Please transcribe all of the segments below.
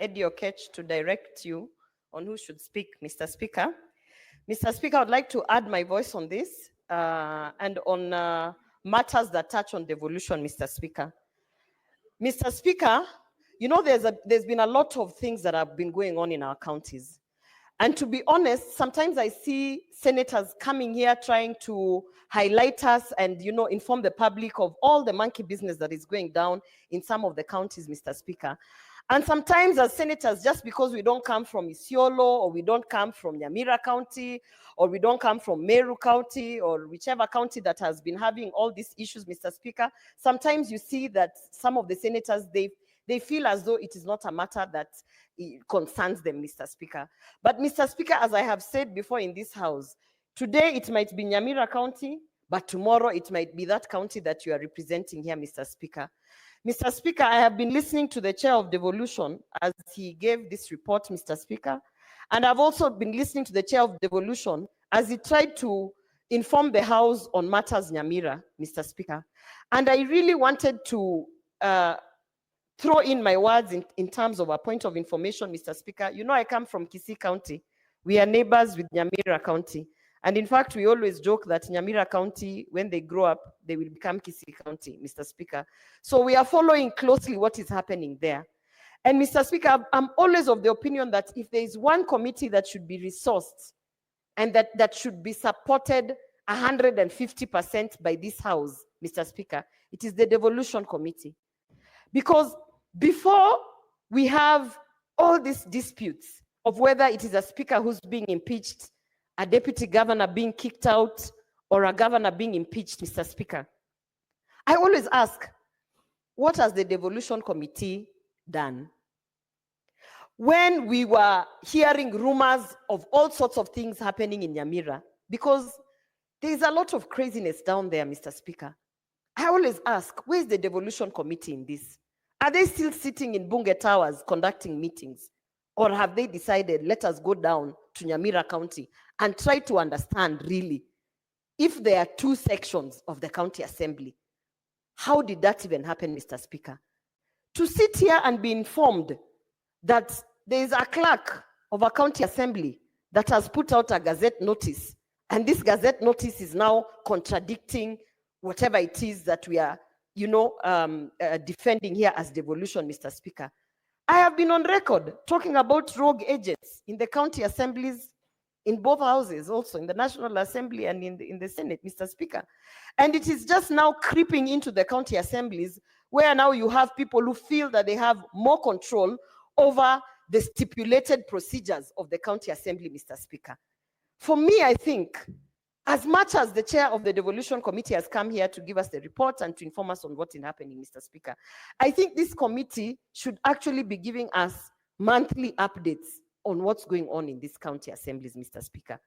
Eddie Okech to direct you on who should speak, Mr. Speaker. Mr. Speaker, I would like to add my voice on this and on matters that touch on devolution, Mr. Speaker. Mr. Speaker, you know there's been a lot of things that have been going on in our counties. And to be honest, sometimes I see senators coming here trying to highlight us and, inform the public of all the monkey business that is going down in some of the counties, Mr. Speaker. And sometimes as senators, just because we don't come from Isiolo or we don't come from Nyamira County or we don't come from Meru County or whichever county that has been having all these issues, Mr. Speaker, sometimes you see that some of the senators, they feel as though it is not a matter that concerns them, Mr. Speaker. But Mr. Speaker, as I have said before in this house, today it might be Nyamira County, but tomorrow it might be that county that you are representing here, Mr. Speaker. Mr. Speaker, I have been listening to the chair of devolution as he gave this report, Mr. Speaker. And I've also been listening to the chair of devolution as he tried to inform the House on matters Nyamira, Mr. Speaker. And I really wanted to throw in my words in terms of a point of information, Mr. Speaker. You know, I come from Kisii County. We are neighbors with Nyamira County. And in fact, we always joke that Nyamira County, when they grow up, they will become Kisii County, Mr. Speaker. So we are following closely what is happening there. And Mr. Speaker, I'm always of the opinion that if there is one committee that should be resourced and that should be supported 150% by this House, Mr. Speaker, it is the devolution committee. Because before we have all these disputes of whether it is a speaker who's being impeached, a deputy governor being kicked out, or a governor being impeached, Mr. Speaker, I always ask, what has the devolution committee done? When we were hearing rumors of all sorts of things happening in Nyamira, because there's a lot of craziness down there, Mr. Speaker, I always ask, where's the devolution committee in this? Are they still sitting in Bunge Towers conducting meetings? Or have they decided, let us go down to Nyamira County and try to understand really, if there are two sections of the county assembly, how did that even happen, Mr. Speaker? To sit here and be informed that there is a clerk of a county assembly that has put out a gazette notice, and this gazette notice is now contradicting whatever it is that we are, defending here as devolution, Mr. Speaker. I have been on record talking about rogue agents in the county assemblies, in both houses, also in the National Assembly and in the Senate, Mr. Speaker. And it is just now creeping into the county assemblies, where now you have people who feel that they have more control over the stipulated procedures of the county assembly, Mr. Speaker. For me, I think, as much as the chair of the devolution committee has come here to give us the report and to inform us on what is happening, Mr. Speaker, I think this committee should actually be giving us monthly updates on what's going on in these county assemblies, Mr. Speaker.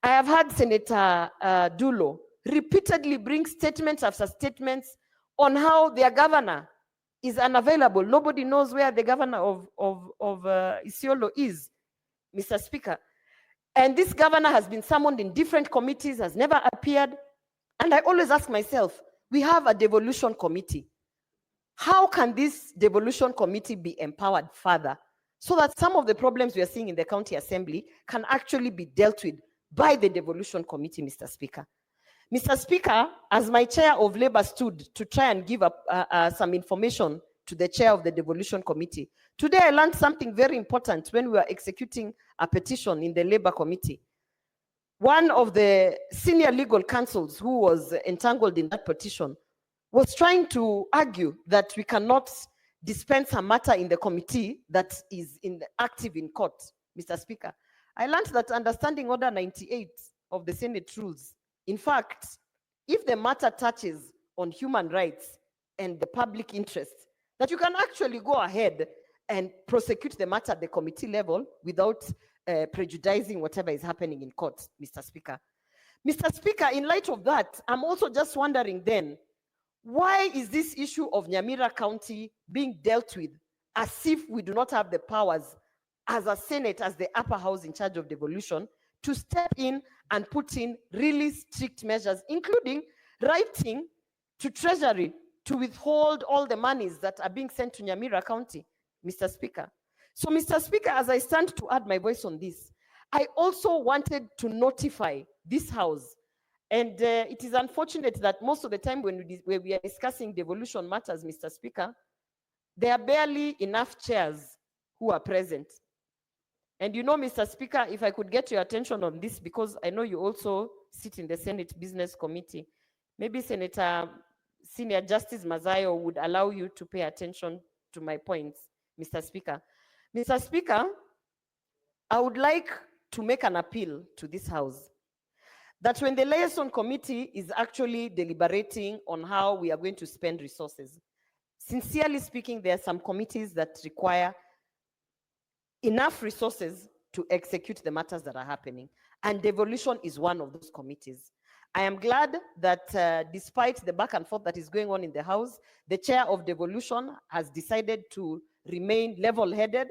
I have had Senator Dulo repeatedly bring statements after statements on how their governor is unavailable. Nobody knows where the governor of Isiolo is, Mr. Speaker. And this governor has been summoned in different committees, has never appeared. And I always ask myself, we have a devolution committee. How can this devolution committee be empowered further so that some of the problems we are seeing in the county assembly can actually be dealt with by the devolution committee, Mr. Speaker? Mr. Speaker, as my chair of Labour stood to try and give some information to the chair of the devolution committee, today I learned something very important when we were executing a petition in the Labour committee. One of the senior legal counsels who was entangled in that petition was trying to argue that we cannot dispense a matter in the committee that is active in court, Mr. Speaker. I learned that understanding Order 98 of the Senate rules, in fact, if the matter touches on human rights and the public interest, that you can actually go ahead and prosecute the matter at the committee level without prejudicing whatever is happening in court, Mr. Speaker. Mr. Speaker, in light of that, I'm also just wondering then, why is this issue of Nyamira County being dealt with as if we do not have the powers as a Senate, as the upper house in charge of devolution, to step in and put in really strict measures, including writing to Treasury to withhold all the monies that are being sent to Nyamira County, Mr. Speaker? So, Mr. Speaker, as I stand to add my voice on this, I also wanted to notify this House. And it is unfortunate that most of the time when we are discussing devolution matters, Mr. Speaker, there are barely enough chairs who are present. And you know, Mr. Speaker, if I could get your attention on this, because I know you also sit in the Senate Business Committee, maybe Senator Senior Justice Mazayo would allow you to pay attention to my points, Mr. Speaker. Mr. Speaker, I would like to make an appeal to this House that when the liaison committee is actually deliberating on how we are going to spend resources, sincerely speaking, there are some committees that require enough resources to execute the matters that are happening. And devolution is one of those committees. I am glad that despite the back and forth that is going on in the House, the chair of devolution has decided to remain level-headed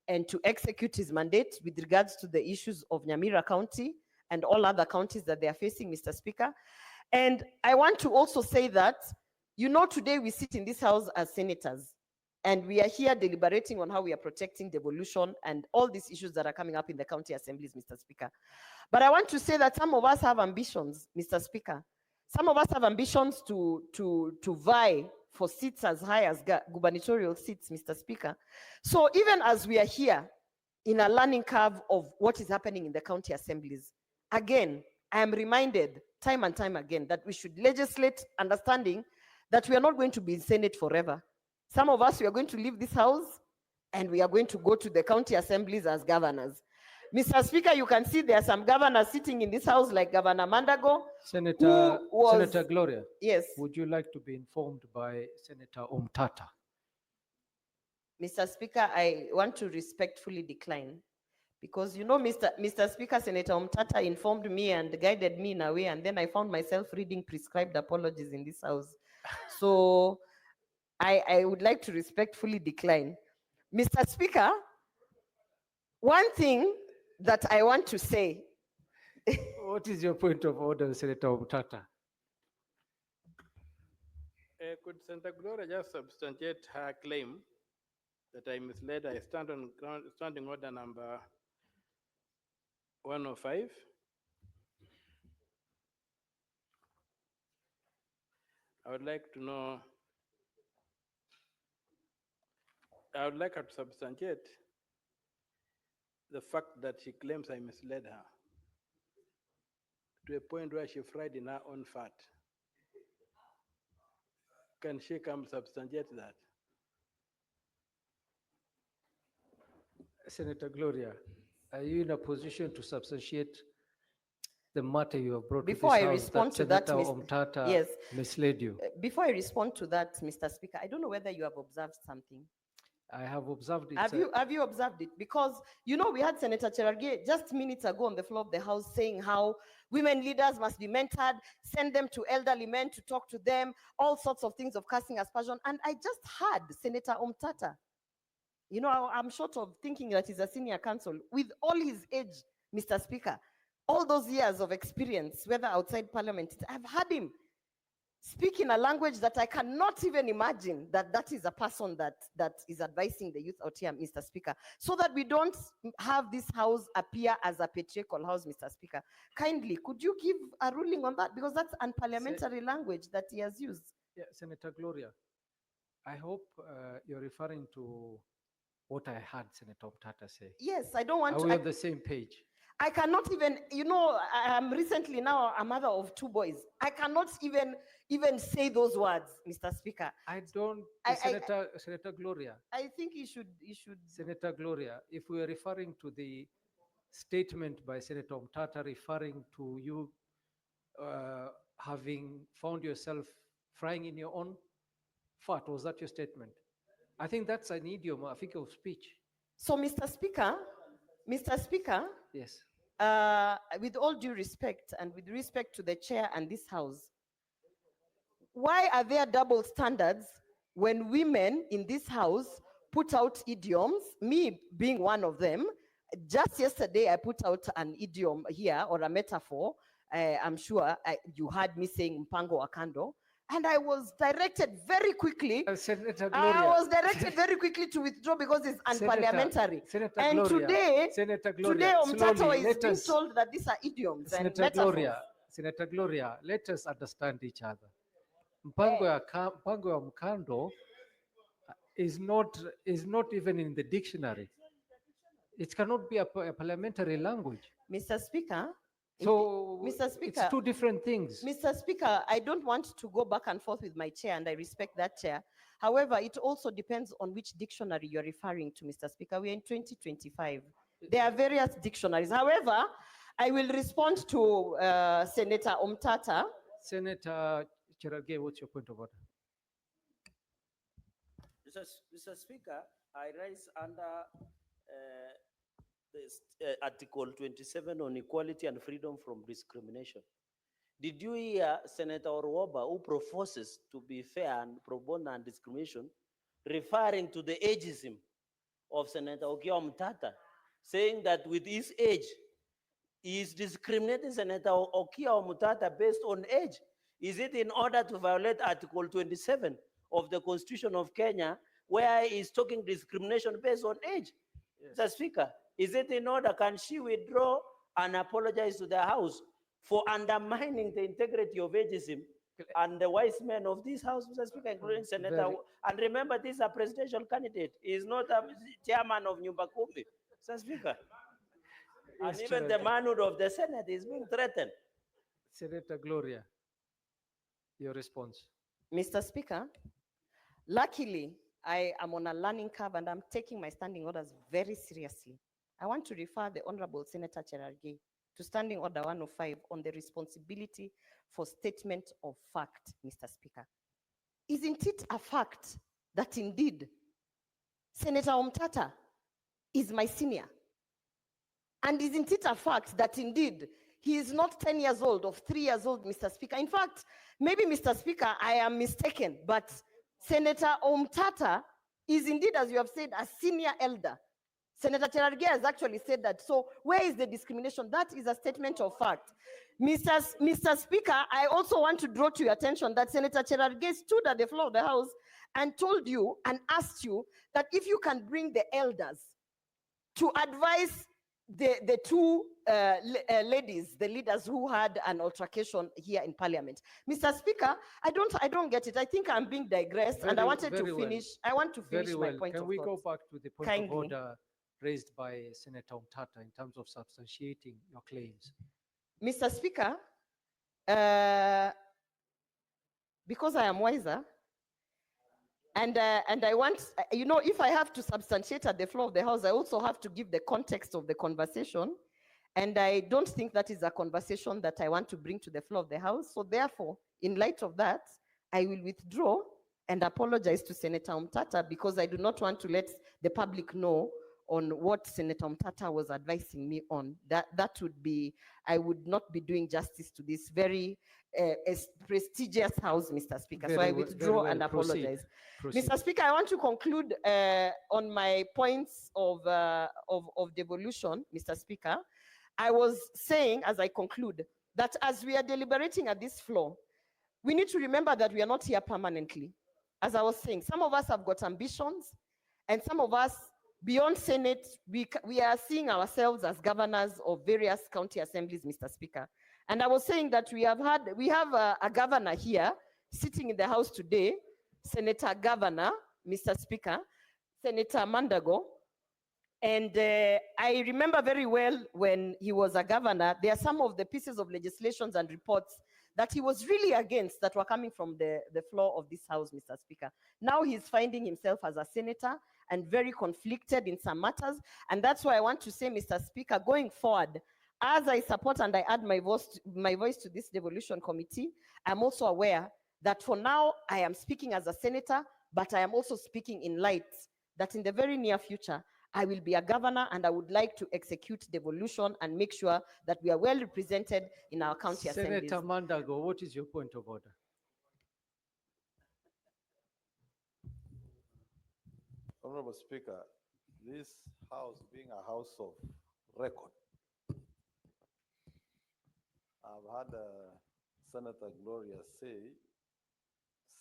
and to execute his mandate with regards to the issues of Nyamira County and all other counties that they are facing, Mr. Speaker. And I want to also say that, you know, today we sit in this House as senators, and we are here deliberating on how we are protecting devolution and all these issues that are coming up in the county assemblies, Mr. Speaker. But I want to say that some of us have ambitions, Mr. Speaker. Some of us have ambitions to vie for seats as high as gubernatorial seats, Mr. Speaker. So even as we are here in a learning curve of what is happening in the county assemblies, again, I am reminded time and time again that we should legislate understanding that we are not going to be in Senate forever. Some of us, we are going to leave this House and we are going to go to the county assemblies as governors. Mr. Speaker, you can see there are some governors sitting in this House like Governor Mandago. Senator Gloria. Yes. Would you like to be informed by Senator Omtata? Mr. Speaker, I want to respectfully decline because, you know, Mr. Speaker, Senator Omtata informed me and guided me in a way, and then I found myself reading prescribed apologies in this House. So I would like to respectfully decline. Mr. Speaker, one thing that I want to say. What is your point of order, Senator Omtata? Could Senator Gloria just substantiate her claim that I misled her? I stand on standing order number 105. I would like to know, I would like her to substantiate the fact that she claims I misled her to a point where she fried in her own fat. Can she come substantiate that? Senator Gloria, are you in a position to substantiate the matter you have brought Before to I this House respond that to that, Senator Omtata yes, misled you? Before I respond to that, Mr. Speaker, I don't know whether you have observed something. I have observed it. Have you observed it? Because, you know, we had Senator Cherargei just minutes ago on the floor of the House saying how women leaders must be mentored, send them to elderly men to talk to them, all sorts of things of casting aspersion. And I just heard Senator Omtata. You know, I'm short of thinking that he's a senior counsel with all his age, Mr. Speaker, all those years of experience, whether outside Parliament. I've heard him speak in a language that I cannot even imagine that is a person that is advising the youth out here, Mr. Speaker, so that we don't have this House appear as a patriarchal House, Mr. Speaker. Kindly, could you give a ruling on that? Because that's unparliamentary language that he has used. Yeah, Senator Gloria, I hope you're referring to what I heard Senator Omtata say. Yes, I don't want to. Are we on the same page? I cannot even, you know, I'm recently now a mother of 2 boys. I cannot even say those words, Mr. Speaker. I don't, Senator Gloria. I think you should. Senator Gloria, if we are referring to the statement by Senator Omtata referring to you having found yourself frying in your own fat, was that your statement? I think that's an idiom, a figure of speech. So, Mr. Speaker, yes. With all due respect and with respect to the chair and this House, why are there double standards when women in this House put out idioms, me being one of them? Just yesterday, I put out an idiom here or a metaphor. I'm sure you heard me saying mpango wa kando. And I was directed very quickly. Senator I Gloria. was directed very quickly to withdraw because it's unparliamentary. Senator And Gloria, today, Senator Gloria, today Omtato slowly, is let being us, told that these are idioms and Senator metaphors. Gloria, Senator Gloria, let us understand each other. Mpango ya mkando is not even in the dictionary. It cannot be a parliamentary language. Mr. Speaker, So Mr. Speaker, it's two different things. Mr. Speaker, I don't want to go back and forth with my chair, and I respect that chair. However, it also depends on which dictionary you're referring to, Mr. Speaker. We are in 2025. There are various dictionaries. However, I will respond to Senator Omtata. Senator Cherargei, what's your point of order? Mr. Speaker, I rise under this, Article 27 on equality and freedom from discrimination. Did you hear Senator Orwoba, who professes to be fair and pro bono and discrimination, referring to the ageism of Senator Okiya Omtata, saying that with his age, he is discriminating Senator Okiya Omtata based on age? Is it in order to violate Article 27 of the Constitution of Kenya, where he is talking discrimination based on age? Yes. Mr. Speaker, is it in order? Can she withdraw and apologize to the House for undermining the integrity of ageism and the wise men of this House, Mr. Speaker, including Senator? And remember, this is a presidential candidate. He is not a chairman of Nyumba Kumi, Mr. Speaker. And Yes, even the manhood of the Senate is being threatened. Senator Gloria, your response. Mr. Speaker, luckily, I am on a learning curve and I'm taking my standing orders very seriously. I want to refer the Honorable Senator Cherargei to Standing Order 105 on the responsibility for statement of fact, Mr. Speaker. Isn't it a fact that indeed Senator Omtata is my senior? And isn't it a fact that indeed he is not 10 years old or 3 years old, Mr. Speaker? In fact, maybe, Mr. Speaker, I am mistaken, but Senator Omtata is indeed, as you have said, a senior elder. Senator Cherargei has actually said that. So where is the discrimination? That is a statement of fact. Mr. Speaker, I also want to draw to your attention that Senator Cherargei stood at the floor of the House and told you and asked you that if you can bring the elders to advise the two ladies, the leaders who had an altercation here in Parliament. Mr. Speaker, I don't get it. I think I'm being digressed, and I wanted to finish. I want to finish my point of thought. Can we go back to the point Kindly. of order raised by Senator Omtata in terms of substantiating your claims? Mr. Speaker, because I am wiser, and I want, if I have to substantiate at the floor of the House, I also have to give the context of the conversation. And I don't think that is a conversation that I want to bring to the floor of the House. So therefore, in light of that, I will withdraw and apologize to Senator Omtata because I do not want to let the public know on what Senator Omtata was advising me on. That would be, I would not be doing justice to this very prestigious House, Mr. Speaker. So I withdraw and apologize. Proceed. Mr. Speaker, I want to conclude on my points of devolution, Mr. Speaker. I was saying, as I conclude, that as we are deliberating at this floor, we need to remember that we are not here permanently. As I was saying, some of us have got ambitions, and some of us, beyond Senate, we are seeing ourselves as governors of various county assemblies, Mr. Speaker. And I was saying that we have a governor here sitting in the House today, Senator Governor, Mr. Speaker, Senator Mandago. And I remember very well when he was a governor, there are some of the pieces of legislations and reports that he was really against that were coming from the floor of this House, Mr. Speaker. Now he's finding himself as a senator and very conflicted in some matters. And that's why I want to say, Mr. Speaker, going forward, as I support and I add my voice to this devolution committee, I'm also aware that for now I am speaking as a senator, but I am also speaking in light that in the very near future, I will be a governor and I would like to execute devolution and make sure that we are well represented in our county assemblies. Senator Mandago, what is your point of order? Honorable Speaker, this House being a House of record, I've had Senator Gloria say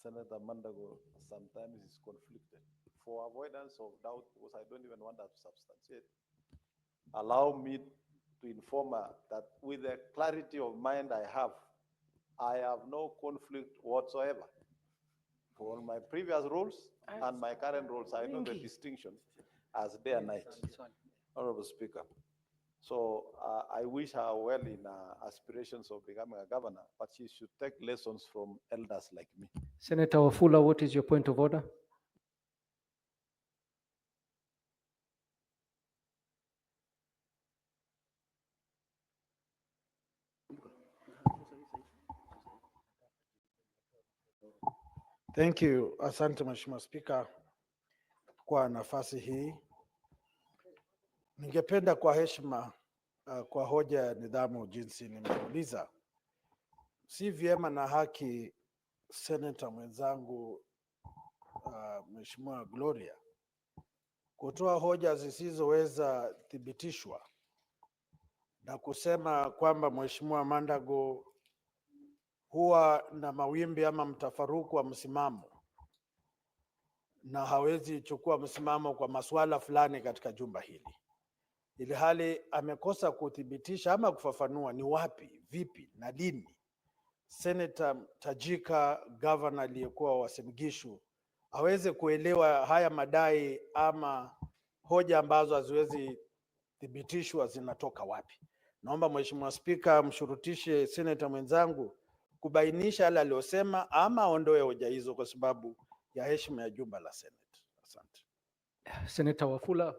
Senator Mandago sometimes is conflicted. For avoidance of doubt, because I don't even want that to substantiate, allow me to inform her that with the clarity of mind I have no conflict whatsoever. For my previous roles and my current roles, I know the distinction as day and night. Honorable Speaker. So I wish her well in aspirations of becoming a governor, but she should take lessons from elders like me. Senator Wafula, what is your point of order? Thank you. Asante Mheshimiwa Spika kwa nafasi hii. Ningependa kwa heshima kwa hoja ya nidhamu jinsi nimeuliza, si vyema na haki seneta mwenzangu Mheshimiwa Gloria kutoa hoja zisizoweza thibitishwa na kusema kwamba Mheshimiwa Mandago huwa na mawimbi ama mtafaruku wa msimamo na hawezi chukua msimamo kwa masuala fulani katika jumba hili, ili hali amekosa kuthibitisha ama kufafanua ni wapi, vipi na lini Senator tajika governor aliyekuwa wa Uasin Gishu aweze kuelewa haya madai ama hoja ambazo haziwezi thibitishwa zinatoka wapi. Naomba Mheshimiwa Spika mshurutishe senator mwenzangu kubainisha yale aliyosema ama aondoe hoja hizo kwa sababu ya heshima ya jumba la Senate. Asante. Senator Wafula,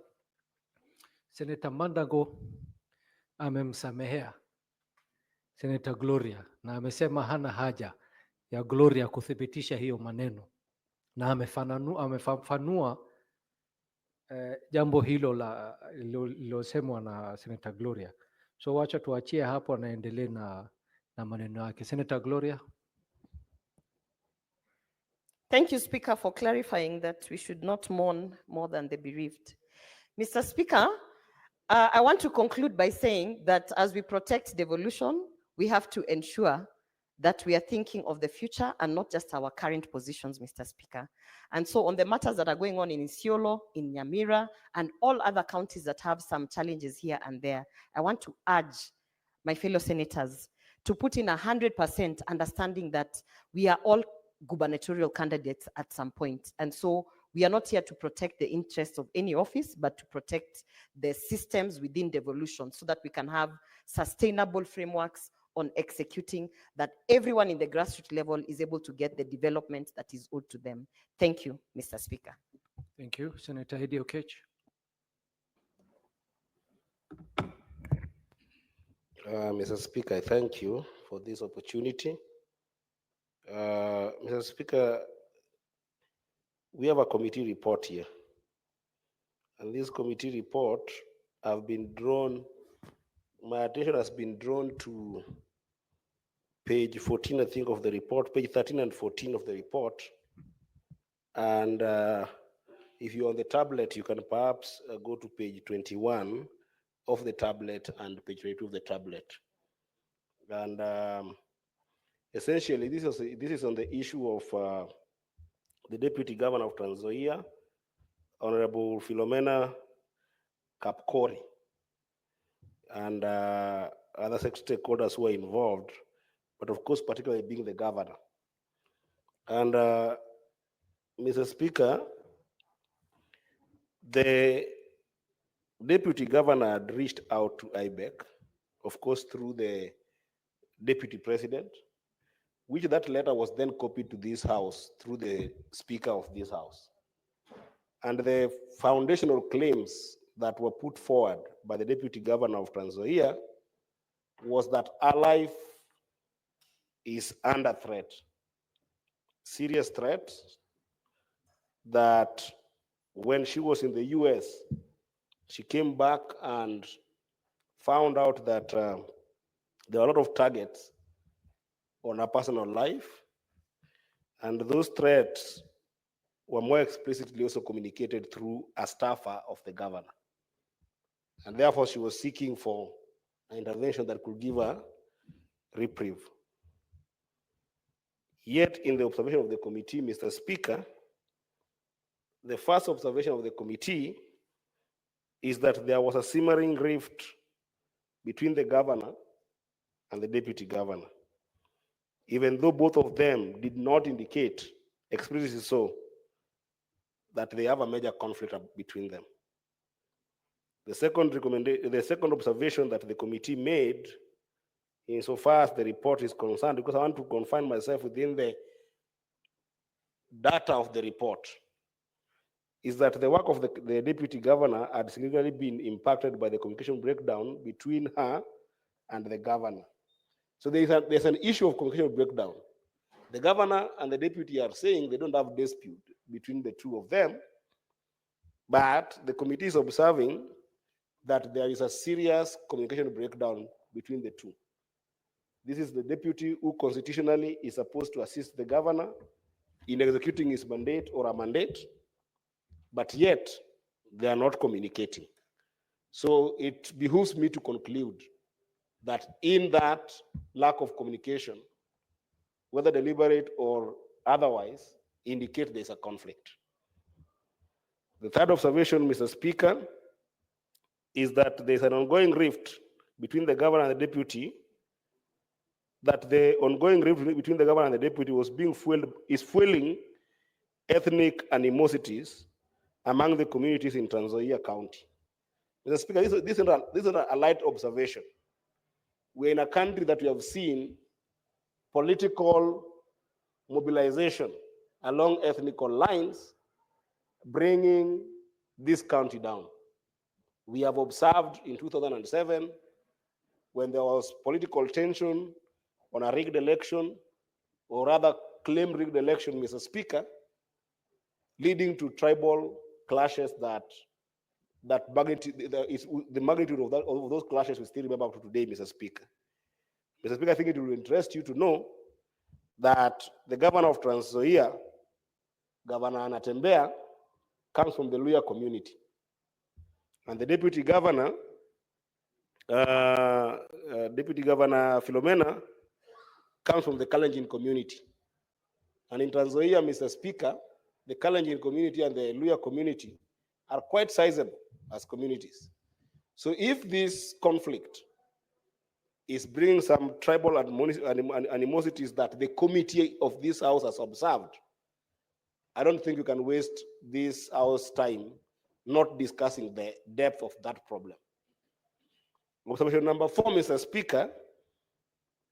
Senator Mandago amemsamehea Senator Gloria na amesema hana haja ya Gloria kuthibitisha hiyo maneno, na amefafanua jambo hilo lilosemwa na Senator Gloria. So wacha tuachie hapo, anaendelee na maneno yake. Senator Gloria. Thank you, Speaker, for clarifying that we should not mourn more than the bereaved. Mr. Speaker, I want to conclude by saying that as we protect devolution, we have to ensure that we are thinking of the future and not just our current positions, Mr. Speaker. And so on the matters that are going on in Isiolo, in Nyamira, and all other counties that have some challenges here and there, I want to urge my fellow senators to put in 100% understanding that we are all gubernatorial candidates at some point. And so we are not here to protect the interests of any office, but to protect the systems within devolution so that we can have sustainable frameworks on executing, that everyone in the grassroots level is able to get the development that is owed to them. Thank you, Mr. Speaker. Thank you. Senator Hedi Okech. Mr. Speaker, I thank you for this opportunity. Mr. Speaker, we have a committee report here. And this committee report, my attention has been drawn to page 14, I think, of the report, page 13 and 14 of the report. And if you're on the tablet, you can perhaps go to page 21 of the tablet and page 22 of the tablet. And essentially, this is on the issue of the Deputy Governor of Trans Nzoia, Honorable Philomena Kapkori, and other stakeholders who are involved, but of course, particularly being the governor. And Mr. Speaker, the Deputy Governor had reached out to IBEC, of course, through the Deputy President, which that letter was then copied to this House through the Speaker of this House. And the foundational claims that were put forward by the Deputy Governor of Trans Nzoia was that our life is under threat, serious threat, that when she was in the US, she came back and found out that there are a lot of targets on her personal life, and those threats were more explicitly also communicated through a staffer of the governor. And therefore, she was seeking for an intervention that could give her reprieve. Yet, in the observation of the committee, Mr. Speaker, the first observation of the committee is that there was a simmering rift between the governor and the deputy governor, even though both of them did not indicate explicitly so that they have a major conflict between them. The second observation that the committee made, insofar as the report is concerned, because I want to confine myself within the data of the report, is that the work of the deputy governor had significantly been impacted by the communication breakdown between her and the governor. So there's an issue of communication breakdown. The governor and the deputy are saying they don't have dispute between the two of them, but the committee is observing that there is a serious communication breakdown between the two. This is the deputy who constitutionally is supposed to assist the governor in executing his mandate or a mandate, but yet they are not communicating. So it behooves me to conclude that in that lack of communication, whether deliberate or otherwise, indicate there's a conflict. The third observation, Mr. Speaker, is that there's an ongoing rift between the governor and the deputy, that the ongoing rift between the governor and the deputy is fueling ethnic animosities among the communities in Trans Nzoia County. Mr. Speaker, this is not a light observation. We're in a country that we have seen political mobilization along ethnic lines bringing this county down. We have observed in 2007 when there was political tension on a rigged election, or rather claimed rigged election, Mr. Speaker, leading to tribal clashes that the magnitude of those clashes we still remember up to today, Mr. Speaker. Mr. Speaker, I think it will interest you to know that the governor of Trans Nzoia, Governor Anatembea, comes from the Luya community. And the deputy governor, Philomena, comes from the Kalenjin community. And in Trans Nzoia, Mr. Speaker, the Kalenjin community and the Luya community are quite sizable as communities. So if this conflict is bringing some tribal animosities that the committee of this house has observed, I don't think you can waste this hour's time not discussing the depth of that problem. Observation number 4, Mr. Speaker,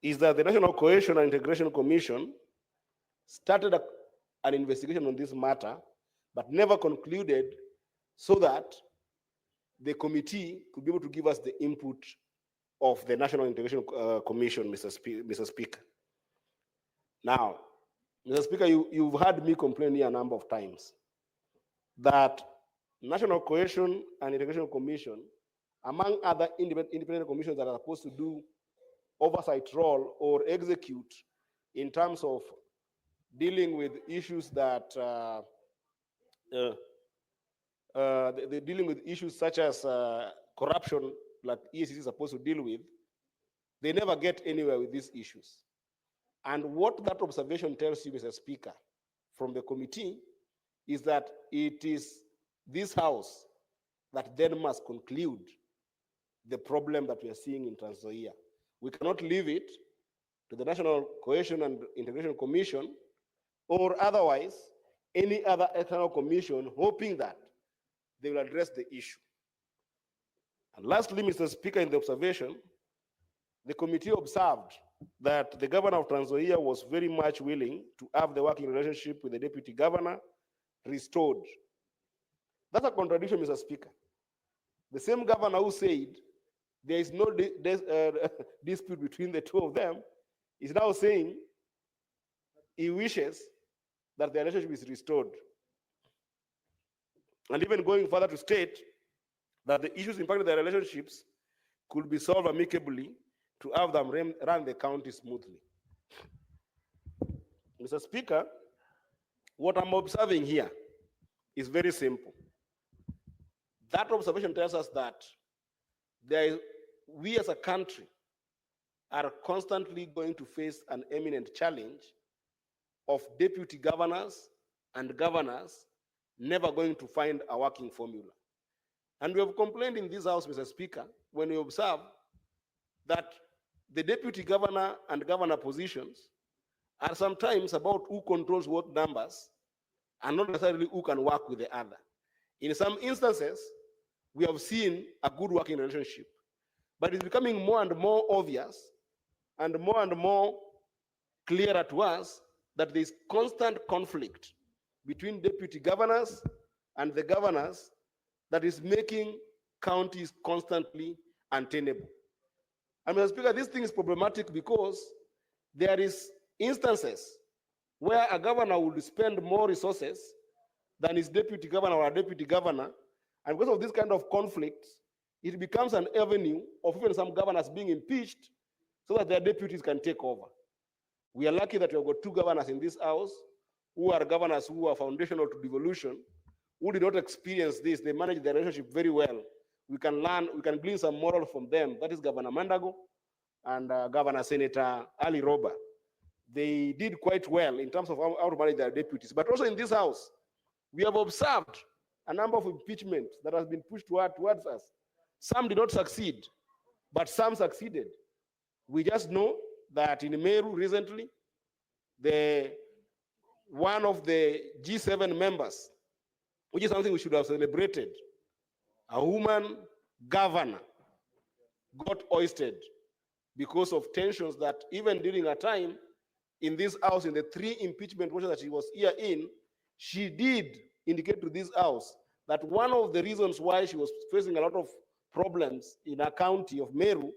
is that the National Cohesion and Integration Commission started an investigation on this matter, but never concluded, so that the committee could be able to give us the input of the National Integration Commission, Mr. Speaker. Now, Mr. Speaker, you've heard me complain here a number of times that National Cohesion and Integration Commission, among other independent commissions that are supposed to do oversight role or execute in terms of dealing with issues that they're dealing with issues such as corruption, like EACC is supposed to deal with, they never get anywhere with these issues. And what that observation tells you, Mr. Speaker, from the committee, is that it is this house that then must conclude the problem that we are seeing in Trans Nzoia. We cannot leave it to the National Cohesion and Integration Commission or otherwise any other external commission, hoping that they will address the issue. And lastly, Mr. Speaker, in the observation, the committee observed that the governor of Trans Nzoia was very much willing to have the working relationship with the deputy governor restored. That's a contradiction, Mr. Speaker. The same governor who said there is no dispute between the two of them is now saying he wishes that the relationship is restored. And even going further to state that the issues impacting their relationships could be solved amicably to have them run the county smoothly. Mr. Speaker, what I'm observing here is very simple. That observation tells us that we as a country are constantly going to face an imminent challenge of deputy governors and governors never going to find a working formula. And we have complained in this house, Mr. Speaker, when we observe that the deputy governor and governor positions are sometimes about who controls what numbers and not necessarily who can work with the other. In some instances, we have seen a good working relationship, but it's becoming more and more obvious and more clearer to us that there is constant conflict between deputy governors and the governors that is making counties constantly untenable. And Mr. Speaker, this thing is problematic because there is instances where a governor would spend more resources than his deputy governor or a deputy governor, and because of this kind of conflict, it becomes an avenue of even some governors being impeached so that their deputies can take over. We are lucky that we have got two governors in this house who are governors who are foundational to devolution, who did not experience this. They manage their relationship very well. We can learn, we can glean some moral from them. That is Governor Mandago and Governor Senator Orwoba. They did quite well in terms of how to manage their deputies. But also in this house, we have observed a number of impeachments that has been pushed towards us. Some did not succeed, but some succeeded. We just know that in Meru recently, one of the G7 members, which is something we should have celebrated, a woman governor got ousted because of tensions that even during her time in this house, in the 3 impeachment motions that she was here in, she did indicate to this house that one of the reasons why she was facing a lot of problems in her county of Meru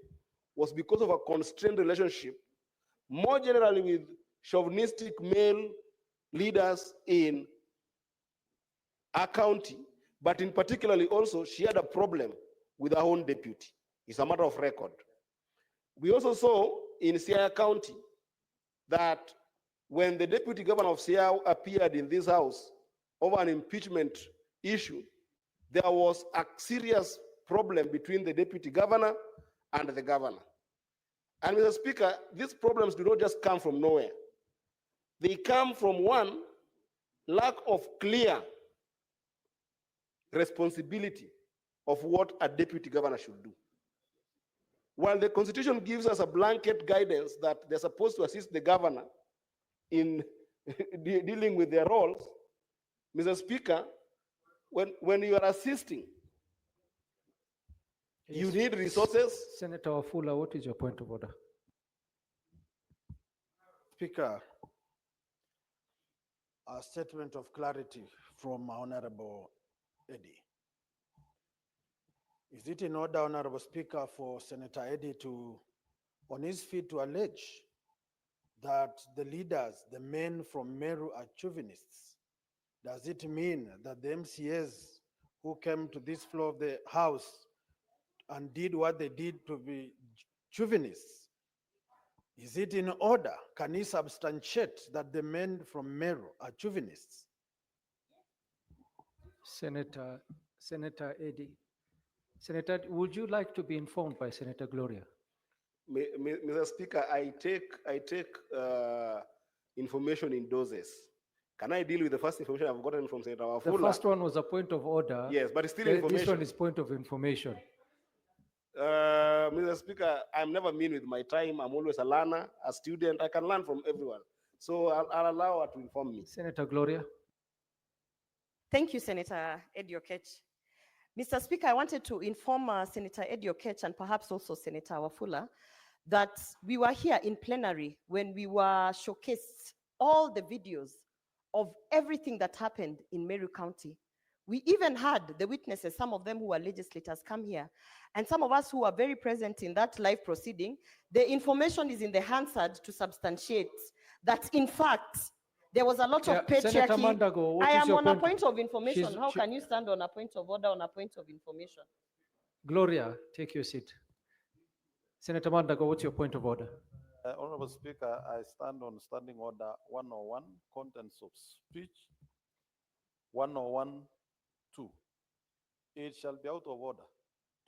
was because of a constrained relationship, more generally with chauvinistic male leaders in her county, but in particularly also she had a problem with her own deputy. It's a matter of record. We also saw in Siaya County that when the deputy governor of Siaya appeared in this house over an impeachment issue, there was a serious problem between the deputy governor and the governor. And Mr. Speaker, these problems do not just come from nowhere. They come from, one, lack of clear responsibility of what a deputy governor should do. While the Constitution gives us a blanket guidance that they're supposed to assist the governor in dealing with their roles, Mr. Speaker, when you are assisting, you need resources. Senator Wafula, what is your point of order? Speaker, a statement of clarity from Honorable Eddie. Is it in order, Honorable Speaker, for Senator Eddie to, on his feet, to allege that the leaders, the men from Meru, are chauvinists? Does it mean that the MCAs who came to this floor of the House and did what they did to be chauvinists? Is it in order? Can he substantiate that the men from Meru are chauvinists? Senator Eddie. Senator, would you like to be informed by Senator Gloria? Mr. Speaker, I take information in doses. Can I deal with the first information I've gotten from Senator Wafula? The first one was a point of order. Yes, but it's still This information. one is point of information. Mr. Speaker, I'm never mean with my time. I'm always a learner, a student. I can learn from everyone. So I'll allow her to inform me. Senator Gloria. Thank you, Senator Eddie Okech. Mr. Speaker, I wanted to inform Senator Eddie Okech and perhaps also Senator Wafula that we were here in plenary when we were showcased all the videos of everything that happened in Meru County. We even had the witnesses, some of them who were legislators, come here. And some of us who were very present in that live proceeding, the information is in the Hansard to substantiate that, in fact, there was a lot of patriarchy. Senator Mandago, what I is am your on a point of information. How she- can you stand on a point of order on a point of information? Gloria, take your seat. Senator Mandago, what's your point of order? Honorable Speaker, I stand on Standing Order 101, Contents of Speech, 101(2). It shall be out of order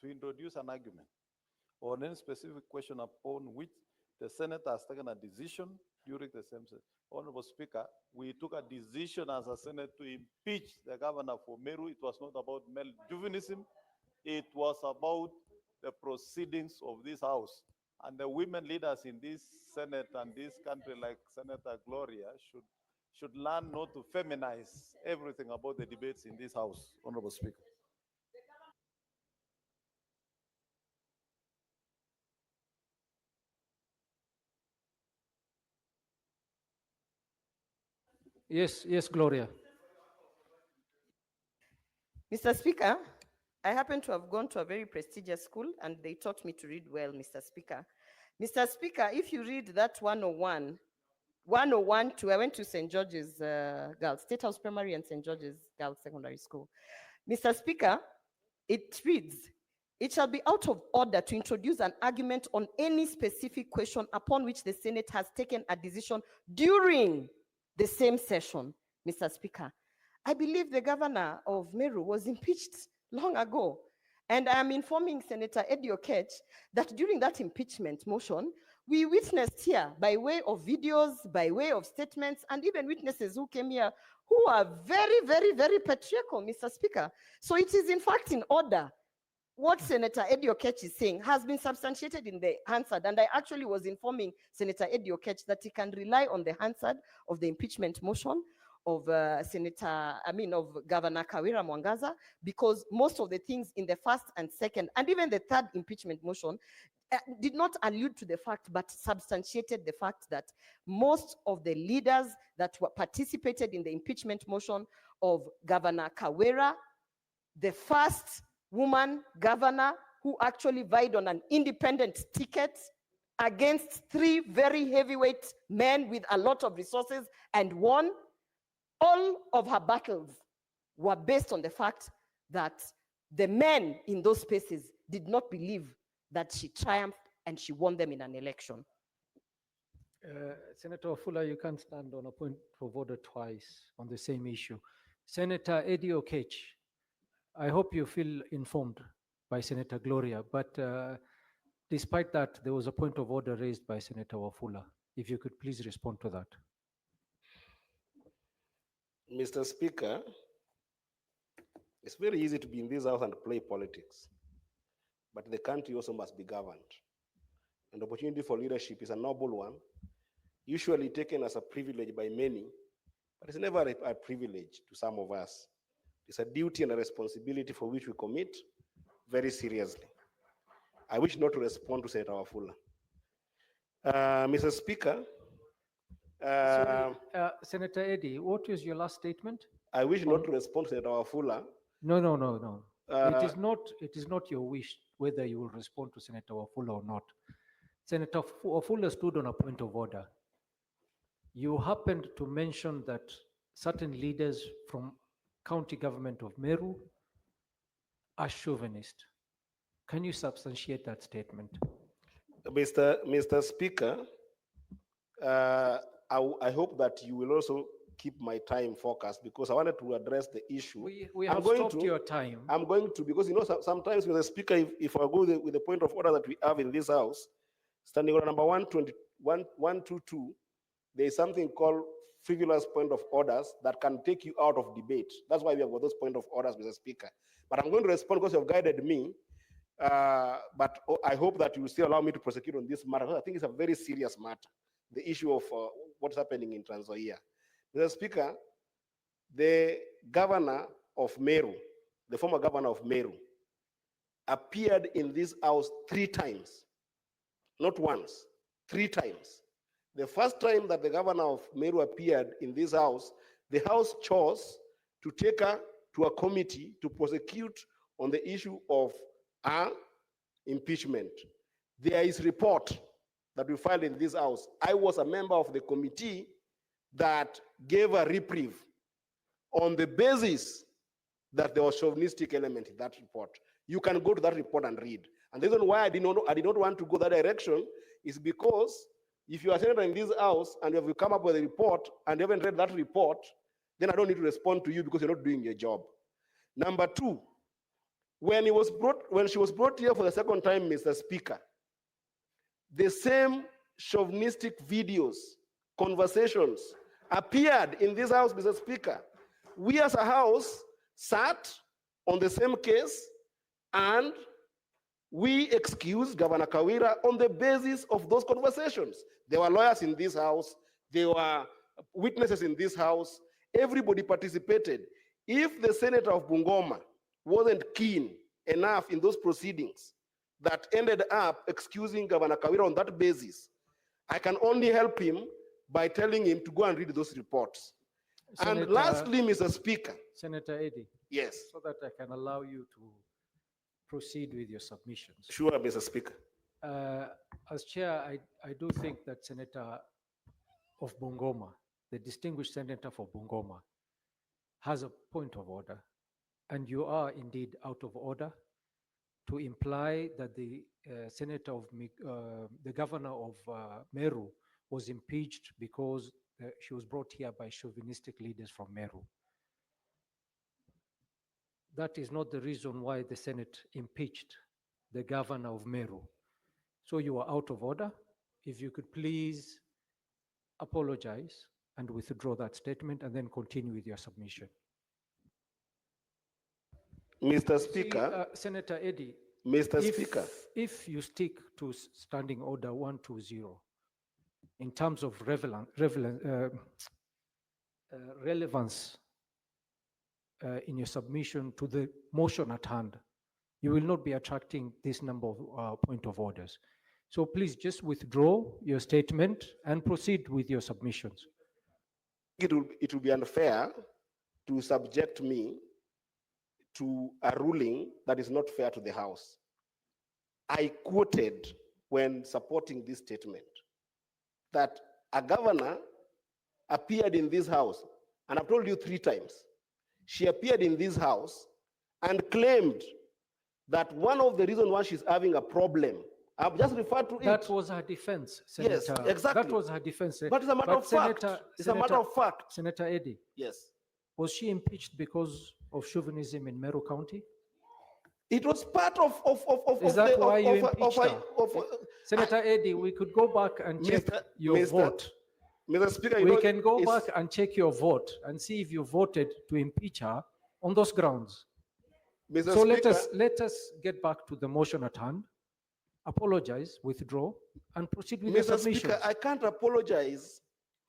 to introduce an argument on any specific question upon which The Senate has taken a decision during the same session. Honorable Speaker, we took a decision as a Senate to impeach the governor for Meru. It was not about male chauvinism. It was about the proceedings of this House. And the women leaders in this Senate and this country, like Senator Gloria, should learn not to feminize everything about the debates in this House, Honorable Speaker. Yes, yes, Gloria. Mr. Speaker, I happen to have gone to a very prestigious school and they taught me to read well, Mr. Speaker. Mr. Speaker, if you read that 101 to, I went to St. George's Girls, State House Primary and St. George's Girls Secondary School. Mr. Speaker, it reads, it shall be out of order to introduce an argument on any specific question upon which the Senate has taken a decision during the same session, Mr. Speaker. I believe the governor of Meru was impeached long ago. And I am informing Senator Eddie Okech that during that impeachment motion, we witnessed here by way of videos, by way of statements, and even witnesses who came here who are very, very, very patriarchal, Mr. Speaker. So it is in fact in order. What Senator Eddie Okech is saying has been substantiated in the Hansard, and I actually was informing Senator Eddie Okech that he can rely on the Hansard of the impeachment motion of of Governor Kawira Mwangaza, because most of the things in the first and second, and even the third impeachment motion, did not allude to the fact, but substantiated the fact that most of the leaders that were participated in the impeachment motion of Governor Kawira, the first woman governor who actually vied on an independent ticket against three very heavyweight men with a lot of resources and won, all of her battles were based on the fact that the men in those spaces did not believe that she triumphed and she won them in an election. Senator Fuller, you can't stand on a point of order twice on the same issue. Senator Eddie Okech, I hope you feel informed by Senator Gloria, but despite that, there was a point of order raised by Senator Wafula. If you could please respond to that. Mr. Speaker, it's very easy to be in this house and play politics, but the country also must be governed. And the opportunity for leadership is a noble one, usually taken as a privilege by many, but it's never a privilege to some of us. It's a duty and a responsibility for which we commit very seriously. I wish not to respond to Senator Wafula. Mr. Speaker, Sorry, Senator Eddie, what was your last statement? I wish not to respond to Senator Wafula. No. It is not your wish whether you will respond to Senator Wafula or not. Senator Wafula stood on a point of order. You happened to mention that certain leaders from county government of Meru are chauvinist. Can you substantiate that statement? Mr. Speaker, I hope that you will also keep my time focused because I wanted to address the issue. We have stopped your time. I'm going to, because sometimes with the Speaker, if I go with the point of order that we have in this house, standing order number 122, there is something called frivolous point of orders that can take you out of debate. That's why we have got those point of orders, Mr. Speaker. But I'm going to respond because you have guided me. But I hope that you will still allow me to prosecute on this matter. I think it's a very serious matter, the issue of what's happening in Trans Nzoia. Mr. Speaker, the governor of Meru, the former governor of Meru, appeared in this house 3 times, not once, 3 times. The first time that the governor of Meru appeared in this house, the house chose to take her to a committee to prosecute on the issue of impeachment. There is report that we filed in this house. I was a member of the committee that gave a reprieve on the basis that there was chauvinistic element in that report. You can go to that report and read. And the reason why I did not want to go that direction is because if you are senator in this house and you have come up with a report and you haven't read that report, then I don't need to respond to you because you're not doing your job. Number 2, when she was brought here for the second time, Mr. Speaker, the same chauvinistic videos, conversations appeared in this house, Mr. Speaker. We as a house sat on the same case and we excused Governor Kawira on the basis of those conversations. There were lawyers in this house, there were witnesses in this house, everybody participated. If the senator of Bungoma wasn't keen enough in those proceedings that ended up excusing Governor Kawira on that basis, I can only help him by telling him to go and read those reports. And lastly, Mr. Speaker. Senator Eddy. Yes. So that I can allow you to proceed with your submissions. Sure, Mr. Speaker. As chair, I do think that Senator of Bungoma, the distinguished senator for Bungoma, has a point of order. And you are indeed out of order to imply that the senator of the governor of Meru was impeached because she was brought here by chauvinistic leaders from Meru. That is not the reason why the Senate impeached the governor of Meru. So you are out of order. If you could please apologize and withdraw that statement and then continue with your submission. Mr. Speaker. Senator Eddy. Mr. Speaker. If you stick to standing order 120 in terms of relevance in your submission to the motion at hand, you will not be attracting this number of point of orders. So please just withdraw your statement and proceed with your submissions. It will be unfair to subject me to a ruling that is not fair to the House. I quoted when supporting this statement that a governor appeared in this house, and I've told you 3 times, she appeared in this house and claimed that one of the reasons why she's having a problem, I've just referred to it. That was her defense, Senator. Yes, exactly. That was her defense. But it's a matter of fact. It's a matter of fact. Senator Eddy. Yes. Was she impeached because of chauvinism in Meru County? It was part of Is that why you impeached her? Senator Eddy, we could go back and check your vote. Mr. Speaker, we can go back and check your vote and see if you voted to impeach her on those grounds. Mr. So Speaker, let us get back to the motion at hand, apologize, withdraw, and proceed with the Mr. submission. Speaker, I can't apologize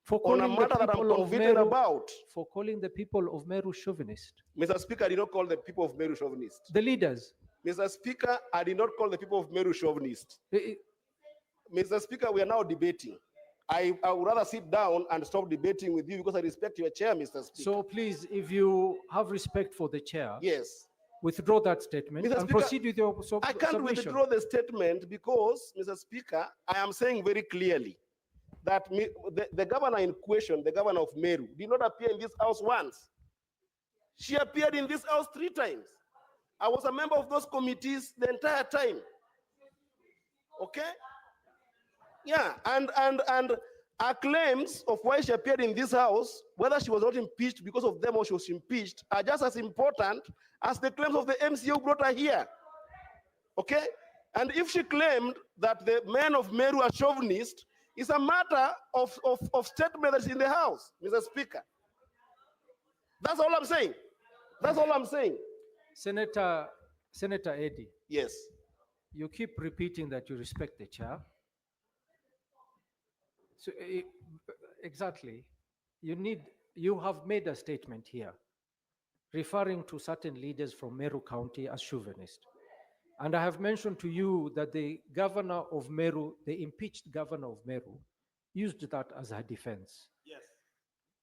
for on a calling matter that I'm convicted about. For calling the people of Meru chauvinist. Mr. Speaker, I did not call the people of Meru chauvinist. The leaders. Mr. Speaker, I did not call the people of Meru chauvinist. Mr. Speaker, we are now debating. I would rather sit down and stop debating with you because I respect your chair, Mr. Speaker. So please, if you have respect for the chair, yes, withdraw that statement and proceed with your submission. I can't withdraw the statement because, Mr. Speaker, I am saying very clearly that the governor in question, the governor of Meru, did not appear in this house once. She appeared in this house 3 times. I was a member of those committees the entire time. Okay? Yeah, and her claims of why she appeared in this house, whether she was not impeached because of them or she was impeached, are just as important as the claims of the MCA who brought her here. Okay? And if she claimed that the men of Meru are chauvinist, it's a matter of statement that's in the house, Mr. Speaker. That's all I'm saying. That's all I'm saying. Senator Eddy. Yes. You keep repeating that you respect the chair. So exactly, you have made a statement here referring to certain leaders from Meru County as chauvinist. And I have mentioned to you that the governor of Meru, the impeached governor of Meru, used that as her defense. Yes.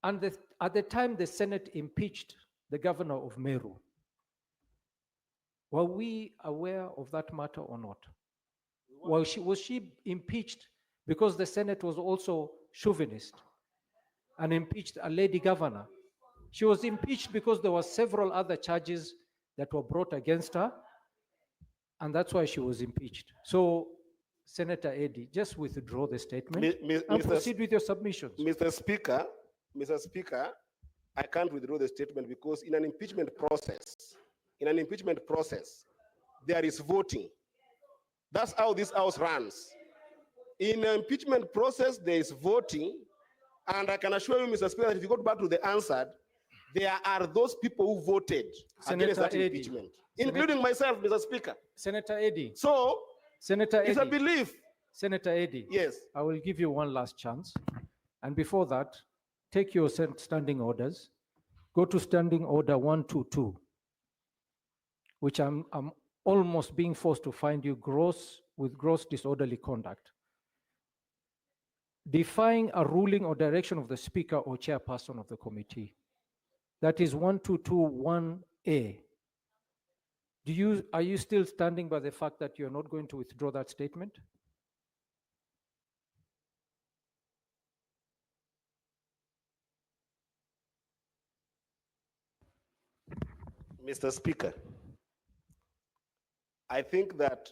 And at the time the Senate impeached the governor of Meru, were we aware of that matter or not? Was she impeached because the Senate was also chauvinist and impeached a lady governor? She was impeached because there were several other charges that were brought against her, and that's why she was impeached. So, Senator Eddy, just withdraw the statement and proceed with your submissions. Mr. Speaker, I can't withdraw the statement because in an impeachment process, there is voting. That's how this house runs. in an impeachment process, there is voting, and I can assure you, Mr. Speaker, that if you go back to the answered, there are those people who voted against Senator that Eddy. impeachment, including myself, Mr. Speaker. Senator Eddy. So Senator it's a Eddy. belief. Senator Eddy. Yes. I will give you one last chance. And before that, take your standing orders. Go to standing order 122, which I'm almost being forced to find you with gross disorderly conduct. Defying a ruling or direction of the speaker or chairperson of the committee. That is 1221A. Are you still standing by the fact that you're not going to withdraw that statement? Mr. Speaker, I think that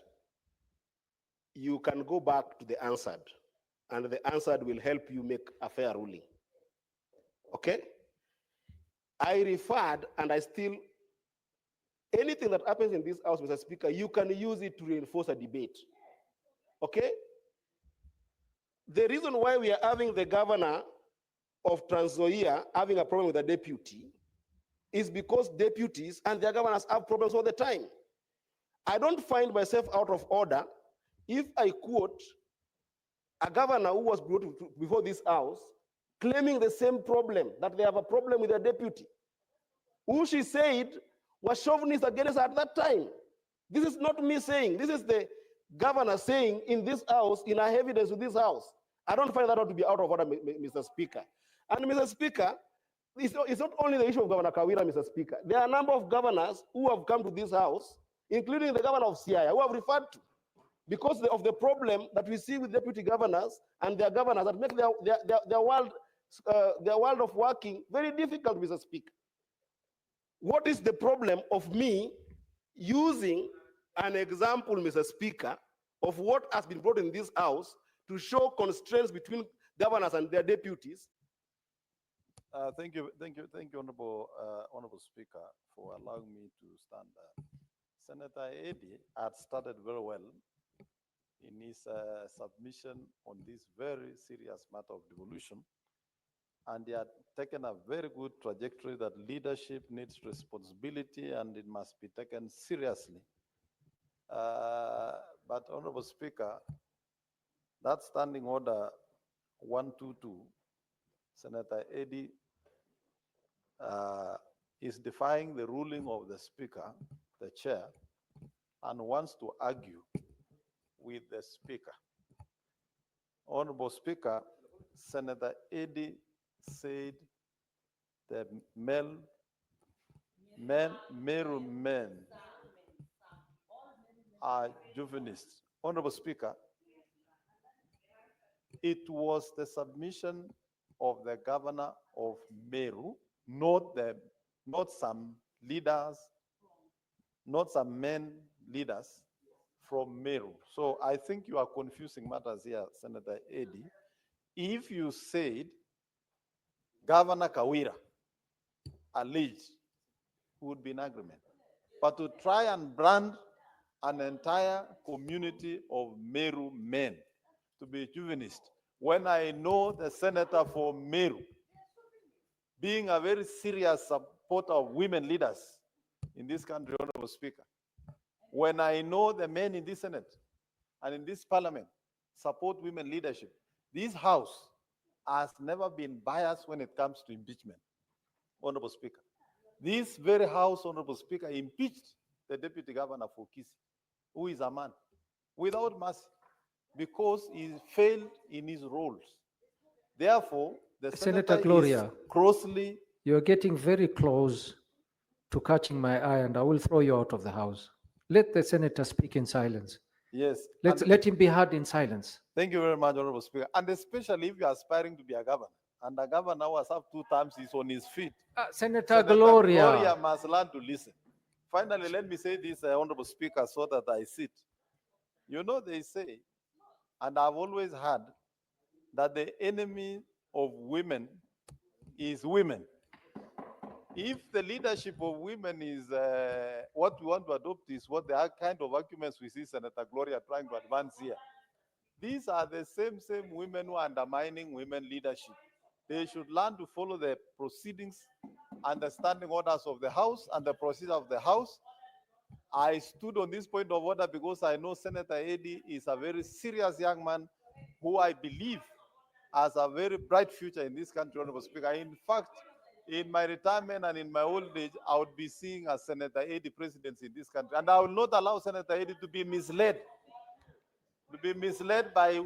you can go back to the answered, and the answered will help you make a fair ruling. Okay? I referred, and I still, anything that happens in this house, Mr. Speaker, you can use it to reinforce a debate. Okay? The reason why we are having the governor of Trans Nzoia having a problem with the deputy is because deputies and their governors have problems all the time. I don't find myself out of order if I quote a governor who was brought before this house claiming the same problem, that they have a problem with their deputy, who she said was chauvinist against her at that time. This is not me saying, this is the governor saying in this house, in our evidence with this house. I don't find that ought to be out of order, Mr. Speaker. And Mr. Speaker, it's not only the issue of Governor Kawira, Mr. Speaker. There are a number of governors who have come to this house, including the governor of Siaya, who have referred to, because of the problem that we see with deputy governors and their governors that make their world of working very difficult, Mr. Speaker. What is the problem of me using an example, Mr. Speaker, of what has been brought in this house to show constraints between governors and their deputies? Thank you, Honorable Speaker, for allowing me to stand there. Senator Eddy had started very well in his submission on this very serious matter of devolution, and he had taken a very good trajectory that leadership needs responsibility and it must be taken seriously. But Honorable Speaker, that standing order 122, Senator Eddy is defying the ruling of the Speaker, the Chair, and wants to argue with the Speaker. Honorable Speaker, Senator Eddy said the Meru men are juvenists. Honorable Speaker, it was the submission of the governor of Meru, not some leaders, not some men leaders from Meru. So I think you are confusing matters here, Senator Eddy. If you said Governor Kawira alleged, would be in agreement. But to try and brand an entire community of Meru men to be juvenist, when I know the senator for Meru being a very serious supporter of women leaders in this country, Honorable Speaker, when I know the men in this Senate and in this Parliament support women leadership, this House has never been biased when it comes to impeachment, Honorable Speaker. This very House, Honorable Speaker, impeached the Deputy Governor for Kisi, who is a man, without mercy, because he failed in his roles. Therefore, the Senator senator Gloria, is grossly... You're getting very close to catching my eye, and I will throw you out of the House. Let the senator speak in silence. Yes. Let him be heard in silence. Thank you very much, Honorable Speaker. And especially if you are aspiring to be a governor, and the governor who has had 2 terms is on his feet. Senator Gloria. Gloria must learn to listen. Finally, let me say this, Honorable Speaker, so that I sit. You know, they say, and I've always heard, that the enemy of women is women. If the leadership of women is what we want to adopt, is what the kind of arguments we see Senator Gloria trying to advance here. These are the same women who are undermining women leadership. They should learn to follow the proceedings, understanding orders of the House and the procedure of the House. I stood on this point of order because I know Senator Eddy is a very serious young man who I believe has a very bright future in this country, Honorable Speaker. In fact, in my retirement and in my old age, I would be seeing a Senator Eddy presidency in this country. And I will not allow Senator Eddy to be misled by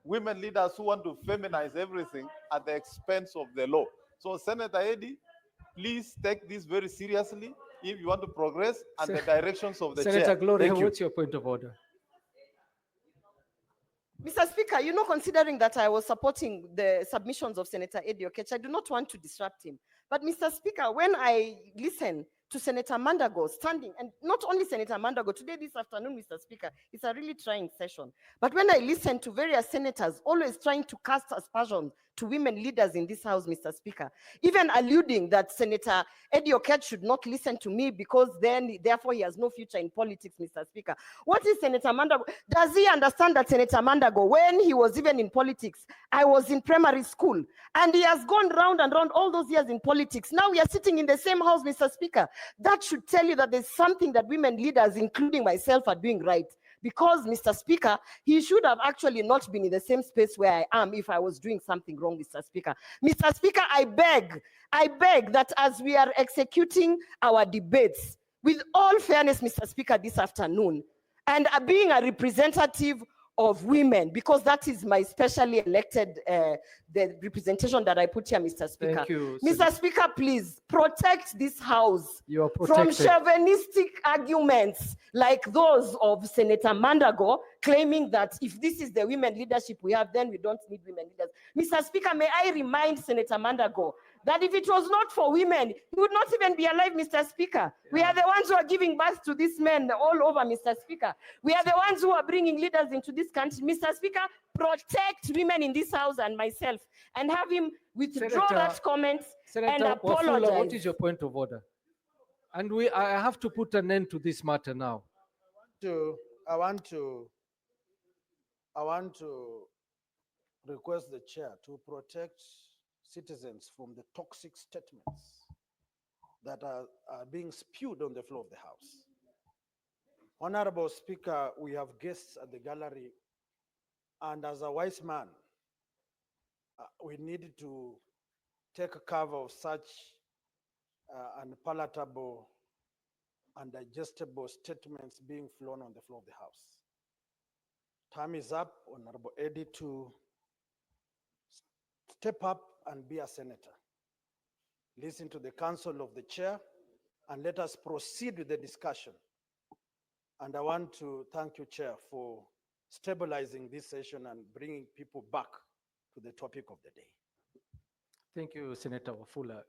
women leaders who want to feminize everything at the expense of the law. So Senator Eddy, please take this very seriously if you want to progress and the directions of the Senator chair. Gloria, Thank you. what's your point of order? Mr. Speaker, considering that I was supporting the submissions of Senator Eddy Oketch, I do not want to disrupt him. But Mr. Speaker, when I listen to Senator Mandago standing, and not only Senator Mandago, today, this afternoon, Mr. Speaker, it's a really trying session. But when I listen to various senators always trying to cast aspersions to women leaders in this House, Mr. Speaker, even alluding that Senator Eddy Oketch should not listen to me because therefore he has no future in politics, Mr. Speaker. What is Senator Mandago? Does he understand that Senator Mandago, when he was even in politics, I was in primary school, and he has gone round and round all those years in politics. Now we are sitting in the same house, Mr. Speaker. That should tell you that there's something that women leaders, including myself, are doing right. Because, Mr. Speaker, he should have actually not been in the same space where I am if I was doing something wrong, Mr. Speaker. Mr. Speaker, I beg that as we are executing our debates, with all fairness, Mr. Speaker, this afternoon, and being a representative of women, because that is my specially elected, the representation that I put here, Mr. Speaker. Thank you, Mr. Speaker, please protect this House You are from protected. chauvinistic arguments like those of Senator Mandago, claiming that if this is the women leadership we have, then we don't need women leaders. Mr. Speaker, may I remind Senator Mandago that if it was not for women, he would not even be alive, Mr. Speaker. We are the ones who are giving birth to these men all over, Mr. Speaker. We are the ones who are bringing leaders into this country. Mr. Speaker, protect women in this House and myself, and have him withdraw Senator- that comment and Senator Wafula, what apologize. is your point of order? And I have to put an end to this matter now. I want to request the chair to protect citizens from the toxic statements that are being spewed on the floor of the House. Honorable Speaker, we have guests at the gallery, and as a wise man, we need to take cover of such unpalatable and digestible statements being flown on the floor of the House. Time is up, Honorable Eddy, to step up and be a senator. Listen to the counsel of the chair, and let us proceed with the discussion. And I want to thank you, Chair, for stabilizing this session and bringing people back to the topic of the day. Thank you, Senator Wafula.